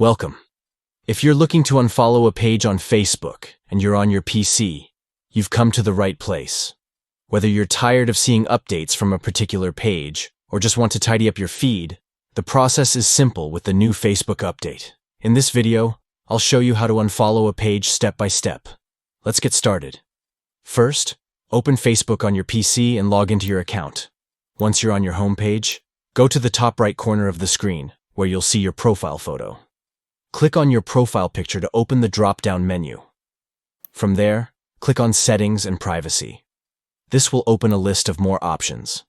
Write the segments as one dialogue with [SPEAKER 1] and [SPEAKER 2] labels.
[SPEAKER 1] Welcome. If you're looking to unfollow a page on Facebook and you're on your PC, you've come to the right place. Whether you're tired of seeing updates from a particular page or just want to tidy up your feed, the process is simple with the new Facebook update. In this video, I'll show you how to unfollow a page step by step. Let's get started. First, open Facebook on your PC and log into your account. Once you're on your home page, go to the top right corner of the screen, where you'll see your profile photo. Click on your profile picture to open the drop-down menu. From there, click on Settings and Privacy. This will open a list of more options.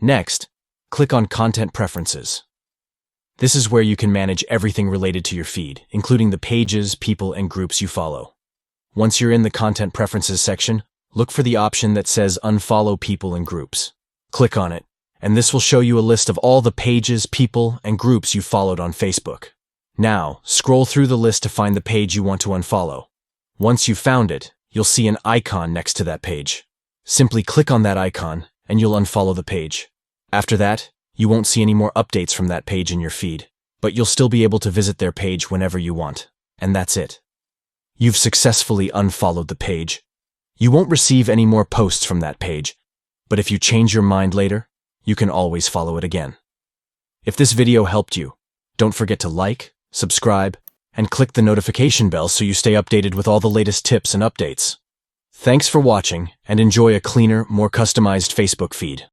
[SPEAKER 1] Next, click on Content Preferences. This is where you can manage everything related to your feed, including the pages, people, and groups you follow. Once you're in the Content Preferences section, look for the option that says Unfollow People and Groups. Click on it, and this will show you a list of all the pages, people, and groups you followed on Facebook. Now, scroll through the list to find the page you want to unfollow. Once you've found it, you'll see an icon next to that page. Simply click on that icon, and you'll unfollow the page. After that, you won't see any more updates from that page in your feed, but you'll still be able to visit their page whenever you want. And that's it. You've successfully unfollowed the page. You won't receive any more posts from that page, but if you change your mind later, you can always follow it again. If this video helped you, don't forget to like, subscribe, and click the notification bell so you stay updated with all the latest tips and updates. Thanks for watching, and enjoy a cleaner, more customized Facebook feed.